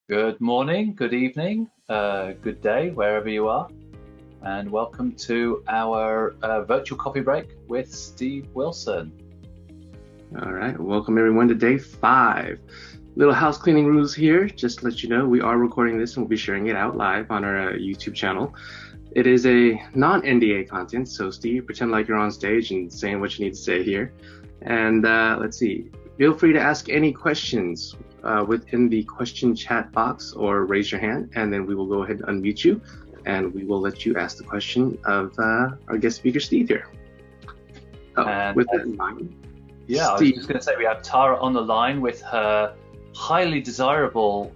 Good morning, good evening, good day, wherever you are, and welcome to our virtual coffee break with Steve Wilson. All right, welcome everyone to day 5. Little house cleaning rules here. Just to let you know, we are recording this and we'll be sharing it out live on our YouTube channel. It is a non-NDA content, so Steve, pretend like you're on stage and saying what you need to say here. And let's see, feel free to ask any questions within the question chat box or raise your hand, and then we will go ahead and unmute you, and we will let you ask the question of our guest speaker, Steve here. With that in mind, Steve. I was just going to say we have Tara on the line with her highly desirable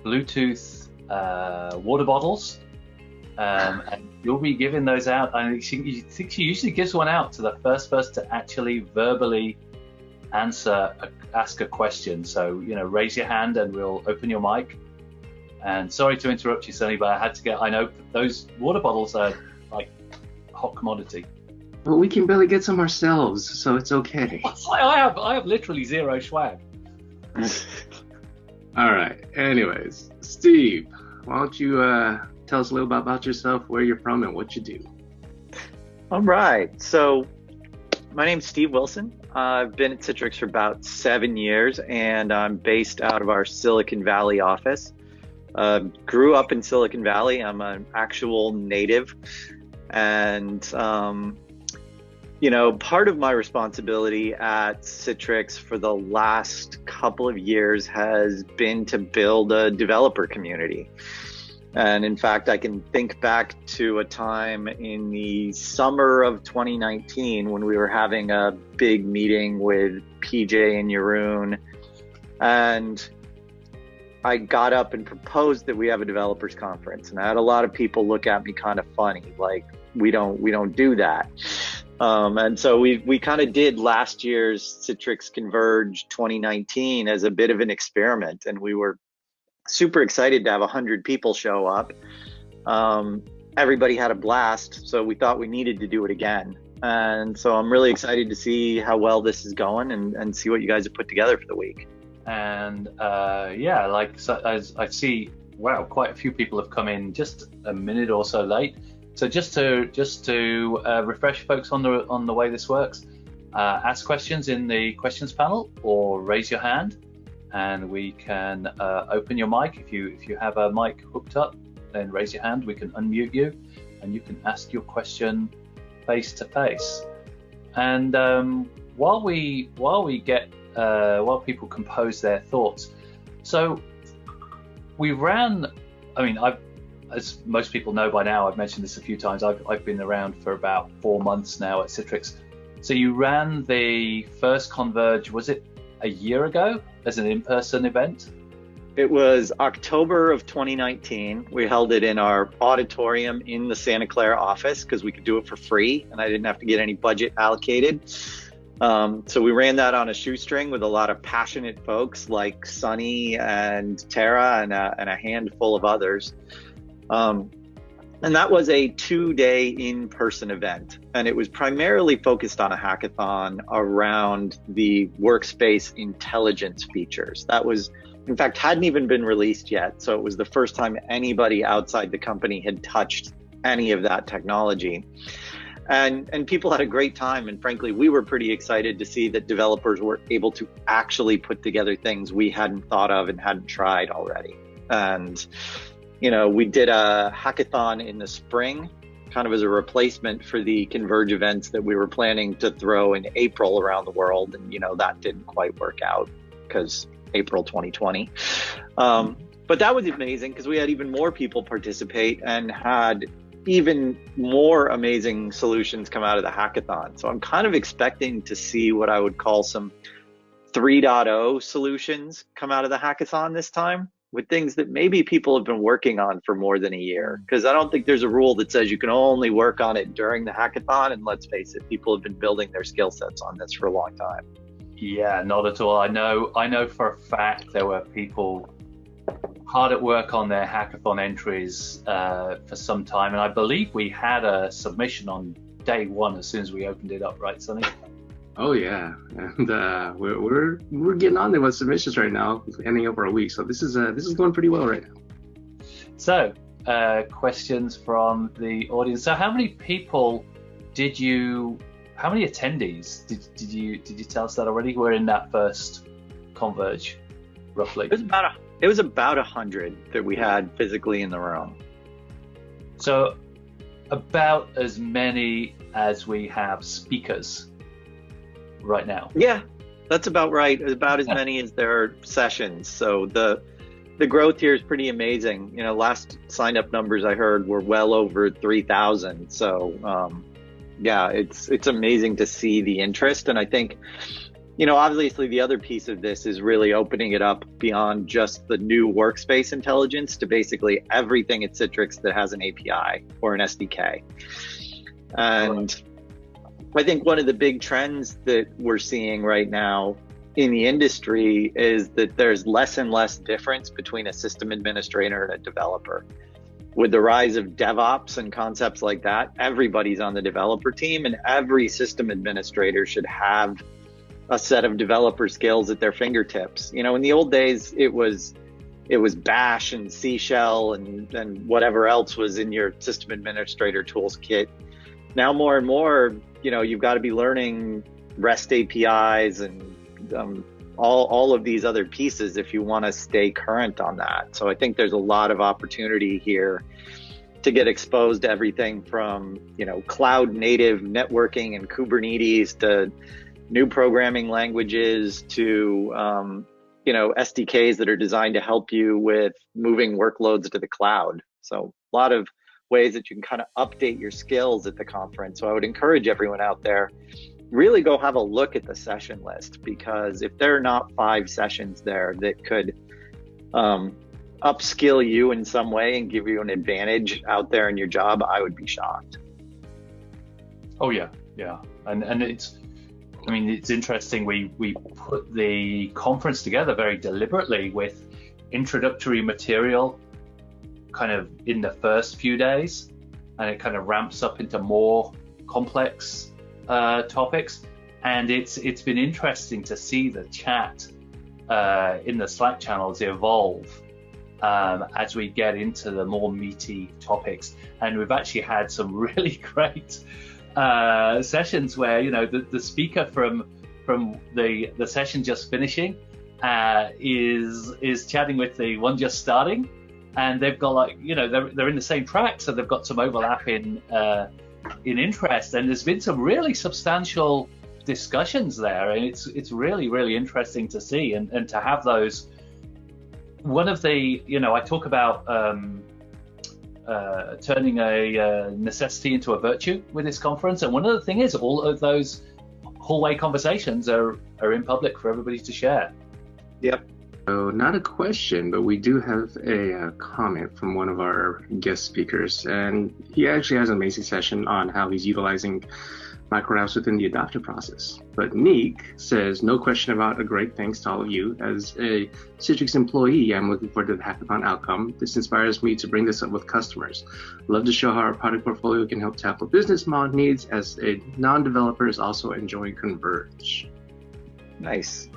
Bluetooth water bottles. And you'll be giving those out. I think she usually gives one out to the first person to actually verbally ask a question. So, raise your hand and we'll open your mic. And sorry to interrupt you, Sonny, but I know those water bottles are like a hot commodity. Well, we can barely get some ourselves, so it's okay. I have literally zero swag. All right. Anyways, Steve, why don't you tell us a little bit about yourself, where you're from, and what you do. All right. So my name's Steve Wilson. I've been at Citrix for about 7 years, and I'm based out of our Silicon Valley office. Grew up in Silicon Valley. I'm an actual native. And, part of my responsibility at Citrix for the last couple of years has been to build a developer community. And in fact, I can think back to a time in the summer of 2019 when we were having a big meeting with PJ and Jeroen, and I got up and proposed that we have a developers conference. And I had a lot of people look at me kind of funny, like we don't do that. And so we kind of did last year's Citrix Converge 2019 as a bit of an experiment, and we were super excited to have 100 people show up. Everybody had a blast, so we thought we needed to do it again. And so I'm really excited to see how well this is going and see what you guys have put together for the week. And as I see, wow, quite a few people have come in just a minute or so late. So just to refresh folks on the way this works, ask questions in the questions panel or raise your hand, and we can open your mic. If you have a mic hooked up, then raise your hand. We can unmute you, and you can ask your question face to face. And while people compose their thoughts, so we ran. As most people know by now, I've mentioned this a few times. I've been around for about 4 months now at Citrix. So you ran the first Converge, was it a year ago, as an in-person event? It was October of 2019. We held it in our auditorium in the Santa Clara office because we could do it for free and I didn't have to get any budget allocated. So we ran that on a shoestring with a lot of passionate folks like Sunny and Tara and a handful of others. And that was a 2-day in-person event, and it was primarily focused on a hackathon around the workspace intelligence features. That was, in fact, hadn't even been released yet, so it was the first time anybody outside the company had touched any of that technology. And people had a great time, and frankly, we were pretty excited to see that developers were able to actually put together things we hadn't thought of and hadn't tried already. And we did a hackathon in the spring, kind of as a replacement for the Converge events that we were planning to throw in April around the world. And, that didn't quite work out because April 2020. But that was amazing because we had even more people participate and had even more amazing solutions come out of the hackathon. So I'm kind of expecting to see what I would call some 3.0 solutions come out of the hackathon this time, with things that maybe people have been working on for more than a year. Because I don't think there's a rule that says you can only work on it during the hackathon. And let's face it, people have been building their skill sets on this for a long time. Yeah, not at all. I know for a fact there were people hard at work on their hackathon entries for some time. And I believe we had a submission on day one as soon as we opened it up, right, Sonny? Oh yeah, and we're getting on there with submissions right now, ending up our week. So this is going pretty well right now. So, questions from the audience. So, how many people how many attendees did you tell us that already? We're in that first Converge, roughly. It was about 100 that we had physically in the room. So, about as many as we have speakers right now. Yeah, that's about right. About as many as there are sessions. So the growth here is pretty amazing. You know, last sign up numbers I heard were well over 3,000. So yeah, it's amazing to see the interest. And I think, you know, obviously the other piece of this is really opening it up beyond just the new workspace intelligence to basically everything at Citrix that has an API or an SDK. And I think one of the big trends that we're seeing right now in the industry is that there's less and less difference between a system administrator and a developer. With the rise of DevOps and concepts like that, everybody's on the developer team, and every system administrator should have a set of developer skills at their fingertips. You know, in the old days, it was Bash and C Shell and whatever else was in your system administrator tools kit. Now more and more, you know, you've got to be learning REST APIs and all of these other pieces if you want to stay current on that. So I think there's a lot of opportunity here to get exposed to everything from, you know, cloud native networking and Kubernetes to new programming languages to, you know, SDKs that are designed to help you with moving workloads to the cloud. So a lot of ways that you can kind of update your skills at the conference. So I would encourage everyone out there, really go have a look at the session list, because if there are not 5 sessions there that could upskill you in some way and give you an advantage out there in your job, I would be shocked. Oh yeah. And it's interesting. We put the conference together very deliberately with introductory material kind of in the first few days, and it kind of ramps up into more complex topics. And it's been interesting to see the chat in the Slack channels evolve as we get into the more meaty topics. And we've actually had some really great sessions where, you know, the speaker from the session just finishing is chatting with the one just starting, and they've got, like, you know, they're in the same track, so they've got some overlap in interest, and there's been some really substantial discussions there, and it's really, really interesting to see and to have those. One of the, you know, I talk about turning a necessity into a virtue with this conference, and one of the things is all of those hallway conversations are in public for everybody to share. Yep. So not a question, but we do have a comment from one of our guest speakers, and he actually has an amazing session on how he's utilizing micro apps within the adoption process. But Neek says, no question about a great thanks to all of you. As a Citrix employee, I'm looking forward to the hackathon outcome. This inspires me to bring this up with customers. Love to show how our product portfolio can help tackle business model needs as a non-developer is also enjoying Converge. Nice.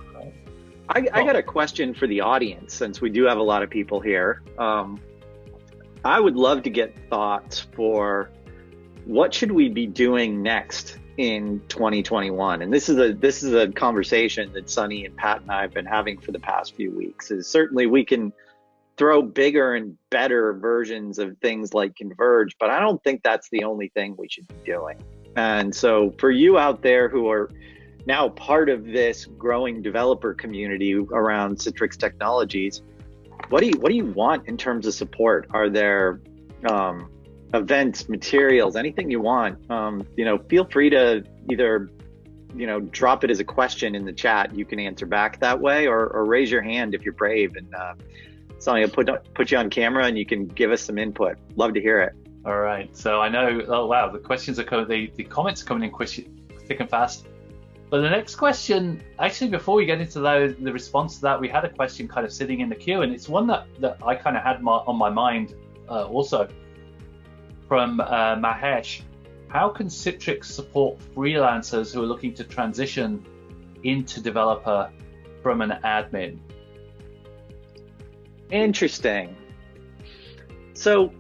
I got a question for the audience, since we do have a lot of people here. I would love to get thoughts for what should we be doing next in 2021. And this is a conversation that Sunny and Pat and I have been having for the past few weeks. Is certainly we can throw bigger and better versions of things like Converge, but I don't think that's the only thing we should be doing. And so for you out there who are now part of this growing developer community around Citrix technologies, what do you want in terms of support? Are there events, materials, anything you want? You know, feel free to either, you know, drop it as a question in the chat. You can answer back that way, or raise your hand if you're brave, and Sonny will put you on camera and you can give us some input. Love to hear it. All right. So I know. Oh wow, the questions are coming. The comments are coming in thick and fast. But the next question, actually, before we get into the response to that, we had a question kind of sitting in the queue, and it's one that I kind of had on my mind also, from Mahesh. how can Citrix support freelancers who are looking to transition into developer from an admin? Interesting. So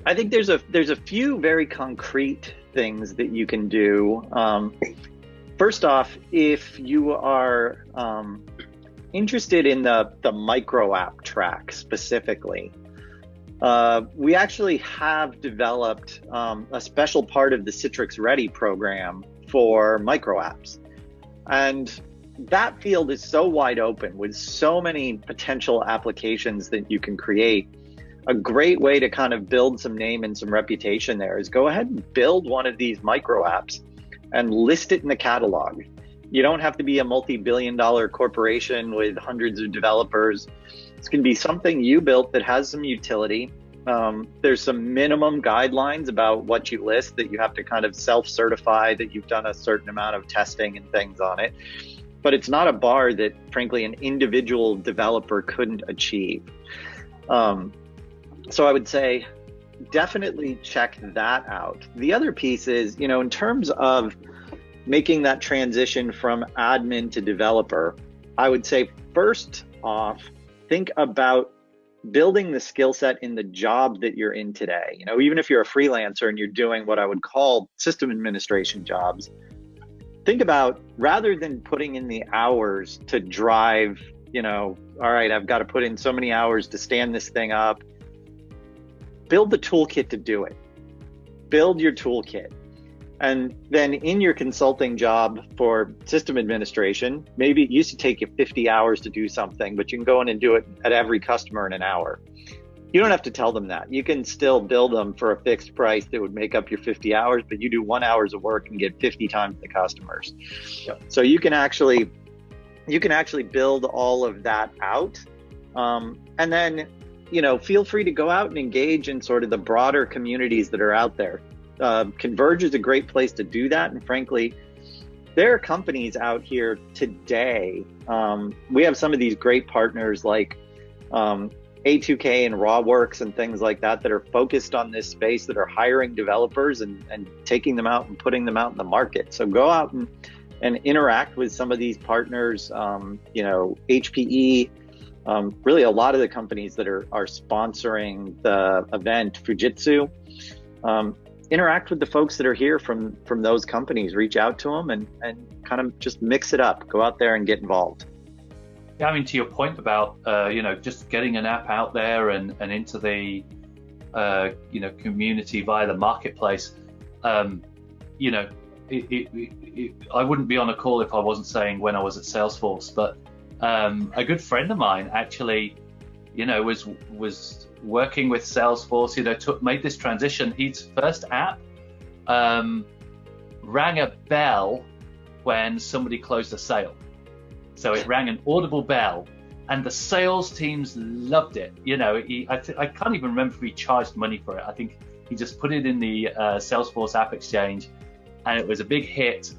I think there's a few very concrete things that you can do. First off, if you are interested in the micro app track specifically, we actually have developed a special part of the Citrix Ready program for micro apps. And that field is so wide open with so many potential applications that you can create. A great way to kind of build some name and some reputation there is go ahead and build one of these micro apps and list it in the catalog. You don't have to be a multi-billion-dollar corporation with hundreds of developers. It's going to be something you built that has some utility. There's some minimum guidelines about what you list that you have to kind of self-certify that you've done a certain amount of testing and things on it. But it's not a bar that, frankly, an individual developer couldn't achieve. So I would say definitely check that out. The other piece is, in terms of making that transition from admin to developer, I would say first off, think about building the skill set in the job that you're in today. Even if you're a freelancer and you're doing what I would call system administration jobs, think about, rather than putting in the hours to drive, all right, I've got to put in so many hours to stand this thing up, build the toolkit to do it. Build your toolkit. And then in your consulting job for system administration, maybe it used to take you 50 hours to do something, but you can go in and do it at every customer in an hour. You don't have to tell them that. You can still build them for a fixed price that would make up your 50 hours, but you do 1 hour of work and get 50 times the customers. Yep. So you can actually build all of that out. And then, feel free to go out and engage in sort of the broader communities that are out there. Converge is a great place to do that. And frankly, there are companies out here today. We have some of these great partners like A2K and RawWorks and things like that are focused on this space, that are hiring developers and taking them out and putting them out in the market. So go out and interact with some of these partners, HPE, really a lot of the companies that are sponsoring the event, Fujitsu. Interact with the folks that are here from those companies, reach out to them and kind of just mix it up, go out there and get involved. Yeah, I mean, to your point about, just getting an app out there and into the, community via the marketplace, I wouldn't be on a call if I wasn't saying when I was at Salesforce, but a good friend of mine actually, was working with Salesforce, made this transition. His first app rang a bell when somebody closed a sale. So it rang an audible bell, and the sales teams loved it. I can't even remember if he charged money for it. I think he just put it in the Salesforce App Exchange, and it was a big hit.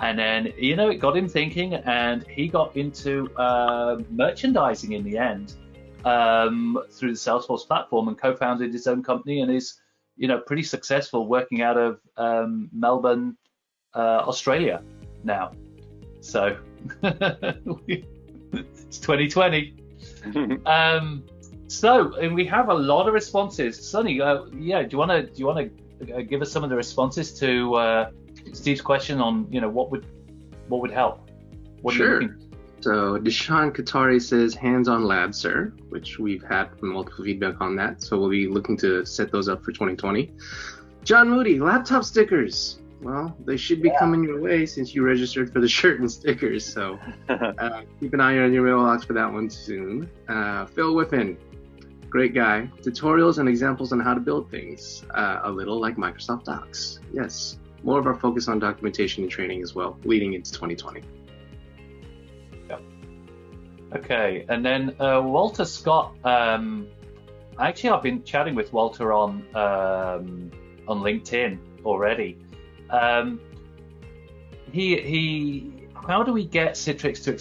And then, it got him thinking, and he got into merchandising in the end through the Salesforce platform, and co-founded his own company, and is, pretty successful working out of Melbourne, Australia now. So it's 2020. And we have a lot of responses. Sonny, do you want to give us some of the responses to Steve's question on what would help? Sure. So Deshaun Katari says hands-on lab, sir, which we've had multiple feedback on that. So we'll be looking to set those up for 2020. John Moody, laptop stickers. Well, they should be coming your way since you registered for the shirt and stickers. So keep an eye on your mailbox for that one soon. Phil Whiffen, great guy. Tutorials and examples on how to build things, a little like Microsoft Docs. Yes, more of our focus on documentation and training as well, leading into 2020. Okay, and then Walter Scott. Actually, I've been chatting with Walter on LinkedIn already. How do we get Citrix to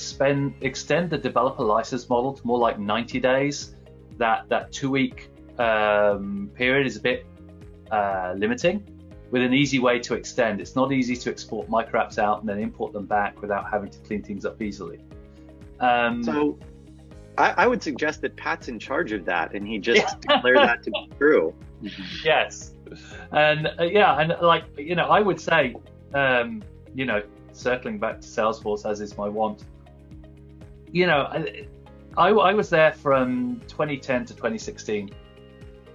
extend the developer license model to more like 90 days? That 2-week period is a bit limiting. with an easy way to extend. It's not easy to export micro apps out and then import them back without having to clean things up easily. So I would suggest that Pat's in charge of that, and he just declared that to be true. Yes. And I would say, circling back to Salesforce, as is my want, I was there from 2010 to 2016,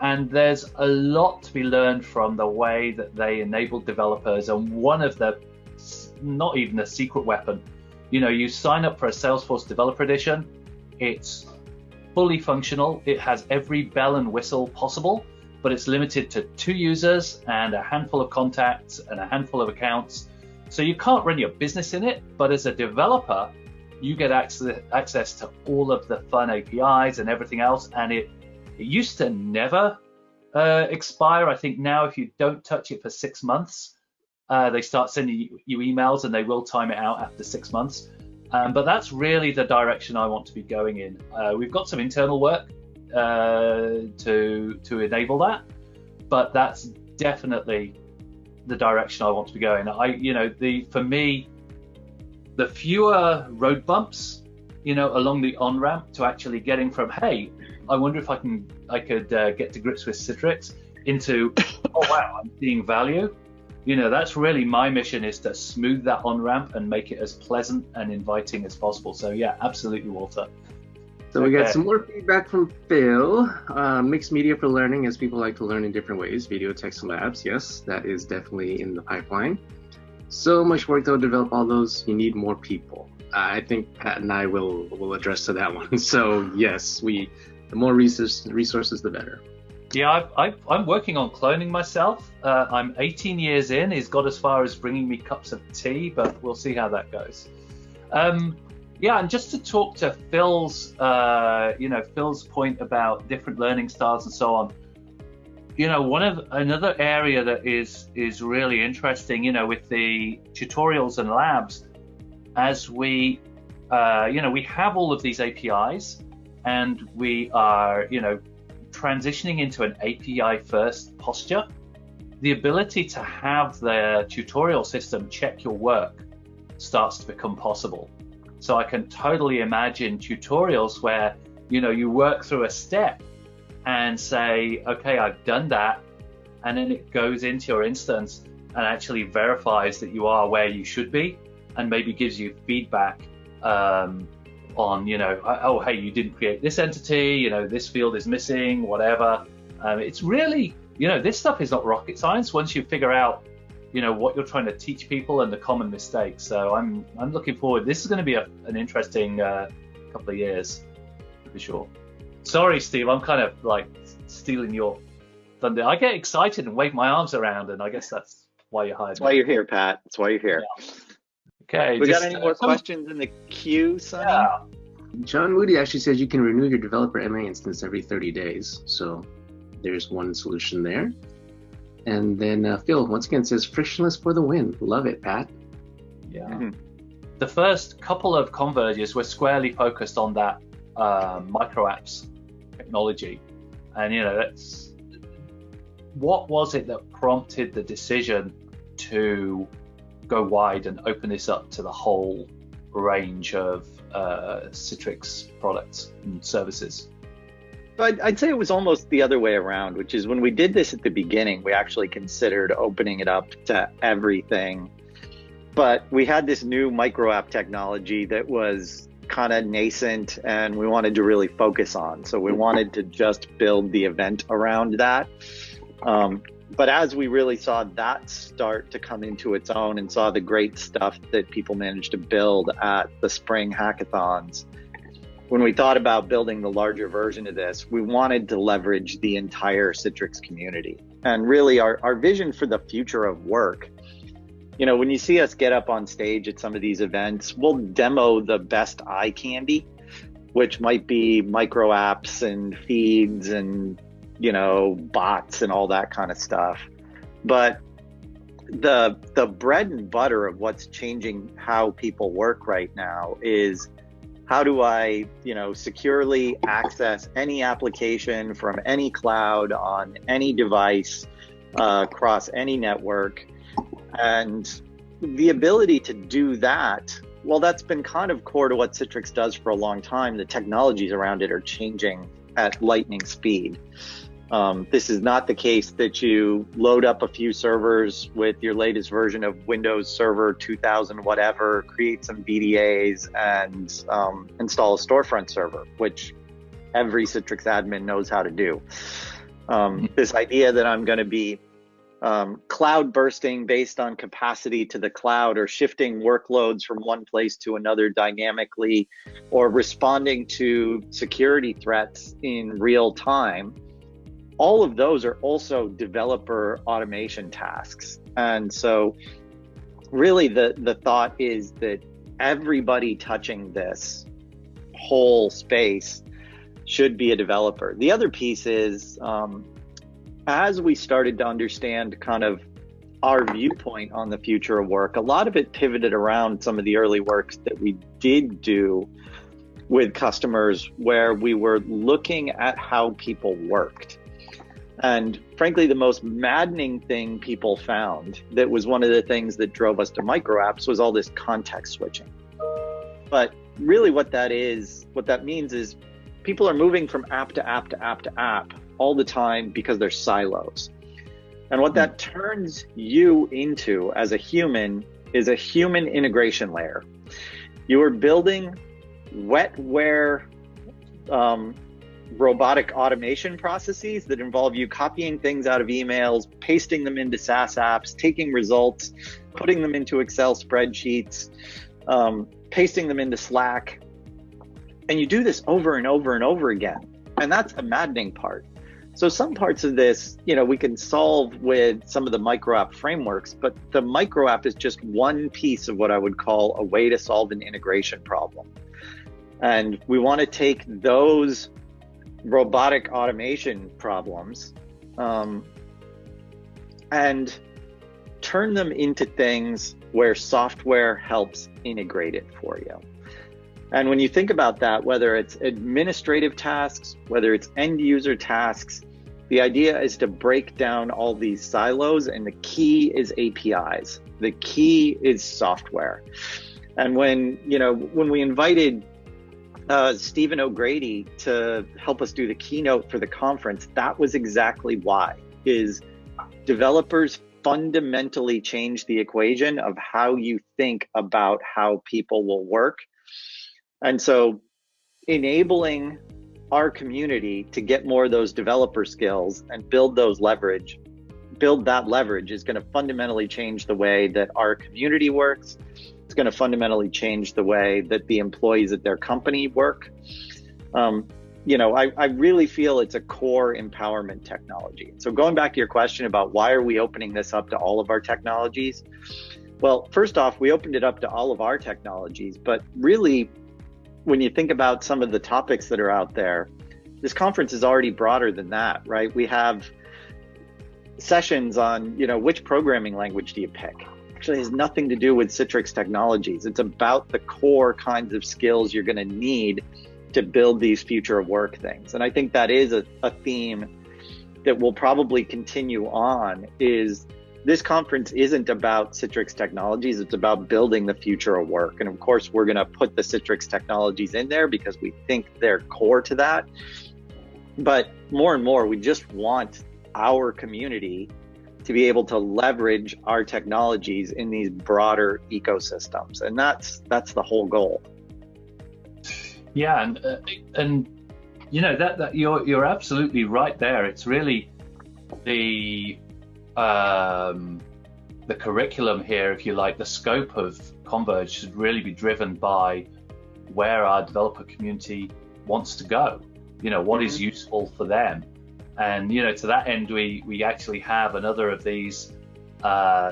and there's a lot to be learned from the way that they enabled developers. And one of the, not even a secret weapon, you sign up for a Salesforce Developer Edition. It's fully functional. It has every bell and whistle possible, but it's limited to 2 users and a handful of contacts and a handful of accounts. So you can't run your business in it, but as a developer, you get access to all of the fun APIs and everything else. And it used to never expire. I think now if you don't touch it for 6 months, they start sending you emails, and they will time it out after 6 months. But that's really the direction I want to be going in. We've got some internal work to enable that, but that's definitely the direction I want to be going. For me, the fewer road bumps, along the on-ramp to actually getting from, hey, I wonder if I could get to grips with Citrix, into, oh wow, I'm seeing value. That's really my mission, is to smooth that on-ramp and make it as pleasant and inviting as possible. So yeah, absolutely, Walter. So we got some more feedback from Phil. Mixed media for learning, as people like to learn in different ways. Video, text, labs. Yes, that is definitely in the pipeline. So much work to develop all those. You need more people. I think Pat and I will address to that one. So yes, the more resources, the better. Yeah, I'm working on cloning myself. I'm 18 years in. He's got as far as bringing me cups of tea, but we'll see how that goes. And just to talk to Phil's point about different learning styles and so on. Another area that is really interesting, with the tutorials and labs, as we have all of these APIs, and we are, transitioning into an API first posture. The ability to have the tutorial system check your work starts to become possible. So I can totally imagine tutorials where, you work through a step and say, okay, I've done that. And then it goes into your instance and actually verifies that you are where you should be, and maybe gives you feedback on, oh, hey, you didn't create this entity, this field is missing, whatever. It's really, this stuff is not rocket science once you figure out, what you're trying to teach people and the common mistakes. So I'm looking forward. This is going to be an interesting couple of years for sure. Sorry, Steve, I'm kind of like stealing your thunder. I get excited and wave my arms around, and I guess that's why you hired me. That's why you're here, Pat. That's why you're here. Yeah. Okay. We got any more questions in the queue, Sonny? Yeah. John Moody actually says you can renew your developer MA instance every 30 days. So there's one solution there. And then Phil, once again, says frictionless for the win. Love it, Pat. Yeah. Mm-hmm. The first couple of Converges were squarely focused on that micro apps technology. And, that's what was it that prompted the decision to go wide and open this up to the whole range of Citrix products and services? I'd say it was almost the other way around, which is when we did this at the beginning, we actually considered opening it up to everything. But we had this new micro app technology that was kind of nascent, and we wanted to really focus on. So we wanted to just build the event around that. But as we really saw that start to come into its own and saw the great stuff that people managed to build at the spring hackathons, when we thought about building the larger version of this, we wanted to leverage the entire Citrix community. And really our vision for the future of work, when you see us get up on stage at some of these events, we'll demo the best eye candy, which might be micro apps and feeds and bots and all that kind of stuff. But the bread and butter of what's changing how people work right now is, how do I, securely access any application from any cloud on any device across any network. And the ability to do that, well, that's been kind of core to what Citrix does for a long time. The technologies around it are changing at lightning speed. This is not the case that you load up a few servers with your latest version of Windows Server 2000 whatever, create some VDAs, and install a storefront server, which every Citrix admin knows how to do. This idea that I'm going to be cloud bursting based on capacity to the cloud, or shifting workloads from one place to another dynamically, or responding to security threats in real time, all of those are also developer automation tasks. And so really the thought is that everybody touching this whole space should be a developer. The other piece is, as we started to understand kind of our viewpoint on the future of work, a lot of it pivoted around some of the early works that we did do with customers, where we were looking at how people worked. And frankly, the most maddening thing people found, that was one of the things that drove us to micro apps, was all this context switching. But really what that means is people are moving from app to app to app to app all the time because they're silos. And what that turns you into as a human is a human integration layer. You are building wetware robotic automation processes that involve you copying things out of emails, pasting them into SaaS apps, taking results, putting them into Excel spreadsheets, pasting them into Slack. And you do this over and over and over again. And that's the maddening part. So some parts of this, we can solve with some of the micro app frameworks, but the micro app is just one piece of what I would call a way to solve an integration problem. And we want to take those robotic automation problems and turn them into things where software helps integrate it for you. And when you think about that, whether it's administrative tasks, whether it's end user tasks, the idea is to break down all these silos, and the key is APIs. The key is software. And when we invited Stephen O'Grady to help us do the keynote for the conference, that was exactly why, is developers fundamentally change the equation of how you think about how people will work. And so enabling our community to get more of those developer skills and build that leverage is going to fundamentally change the way that our community works. It's going to fundamentally change the way that the employees at their company work. I really feel it's a core empowerment technology. So going back to your question about why are we opening this up to all of our technologies? Well, first off, we opened it up to all of our technologies, but really, when you think about some of the topics that are out there, this conference is already broader than that, right? We have sessions on, which programming language do you pick? Actually has nothing to do with Citrix technologies. It's about the core kinds of skills you're going to need to build these future of work things. And I think that is a theme that will probably continue on, is this conference isn't about Citrix technologies, it's about building the future of work. And of course, we're going to put the Citrix technologies in there because we think they're core to that. But more and more, we just want our community to be able to leverage our technologies in these broader ecosystems. And that's the whole goal. Yeah, and that you're absolutely right there. It's really the curriculum here, if you like, the scope of Converge should really be driven by where our developer community wants to go. What is useful for them. And, to that end, we actually have another of these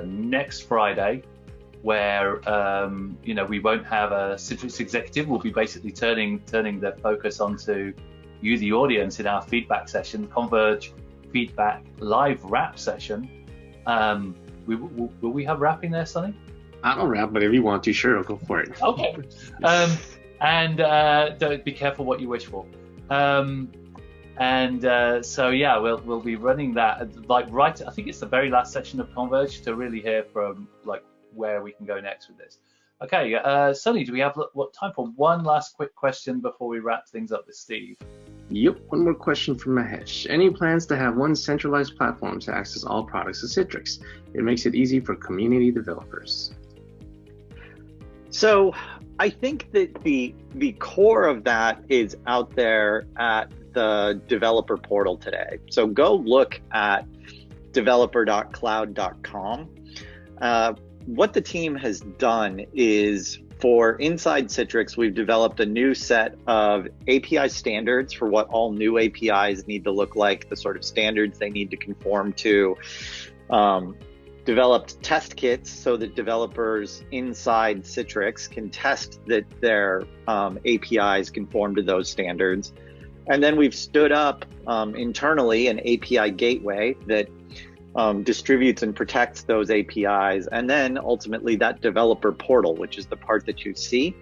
next Friday where, we won't have a Citrix executive. We'll be basically turning the focus onto you, the audience, in our feedback session, Converge Feedback Live Wrap session. Will we have wrapping there, Sonny? I don't rap, but if you want to, sure, I'll go for it. Okay. And don't be careful what you wish for. And so yeah, we'll be running that like right. I think it's the very last section of Converge to really hear from like where we can go next with this. Okay, Sonny, do we have what time for one last quick question before we wrap things up with Steve? Yep, one more question from Mahesh. Any plans to have one centralized platform to access all products of Citrix? It makes it easy for community developers. So I think that the core of that is out there at the developer portal today. So go look at developer.cloud.com. What the team has done is for inside Citrix, we've developed a new set of API standards for what all new APIs need to look like, the sort of standards they need to conform to. Developed test kits so that developers inside Citrix can test that their APIs conform to those standards. And then we've stood up internally an API gateway that distributes and protects those APIs. And then ultimately that developer portal, which is the part that you see,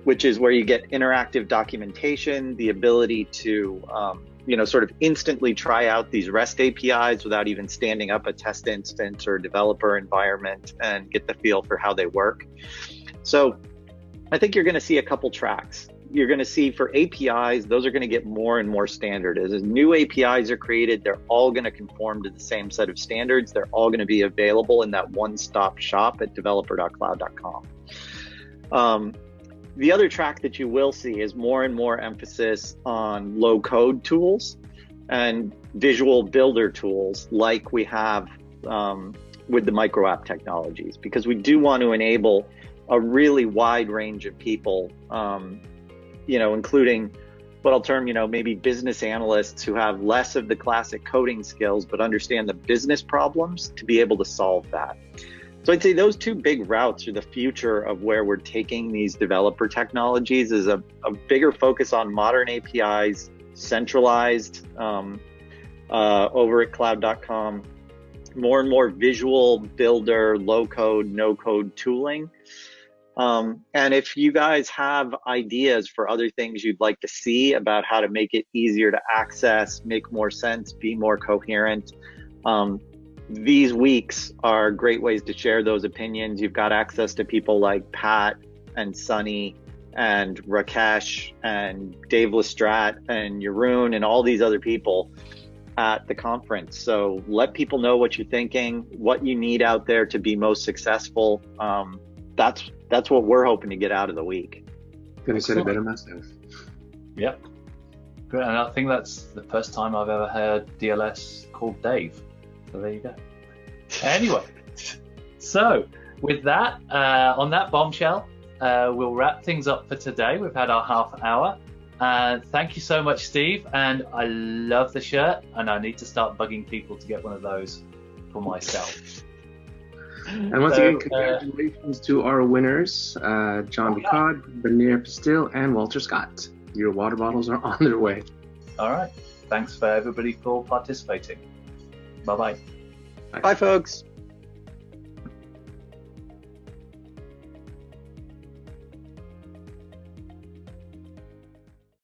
which is where you get interactive documentation, the ability to sort of instantly try out these REST APIs without even standing up a test instance or developer environment and get the feel for how they work. So I think you're going to see a couple tracks. You're going to see for APIs, those are going to get more and more standard. As new APIs are created, they're all going to conform to the same set of standards. They're all going to be available in that one-stop shop at developer.cloud.com. The other track that you will see is more and more emphasis on low-code tools and visual builder tools like we have with the micro app technologies, because we do want to enable a really wide range of people, including what I'll term, maybe business analysts who have less of the classic coding skills but understand the business problems to be able to solve that. So I'd say those two big routes are the future of where we're taking these developer technologies, is a bigger focus on modern APIs, centralized over at cloud.com, more and more visual builder, low code, no code tooling. And if you guys have ideas for other things you'd like to see about how to make it easier to access, make more sense, be more coherent, these weeks are great ways to share those opinions. You've got access to people like Pat and Sunny and Rakesh and Dave Lestrat and Jeroen and all these other people at the conference. So let people know what you're thinking, what you need out there to be most successful. That's what we're hoping to get out of the week. Couldn't have said it better myself. Yep. Great. And I think that's the first time I've ever heard DLS called Dave. So there you go. Anyway, so with that, on that bombshell, we'll wrap things up for today. We've had our half hour. Thank you so much, Steve. And I love the shirt, and I need to start bugging people to get one of those for myself. And once again, congratulations to our winners, John Bicard, Benir Pastil, and Walter Scott. Your water bottles are on their way. All right. Thanks for everybody for participating. Bye-bye. Bye, folks.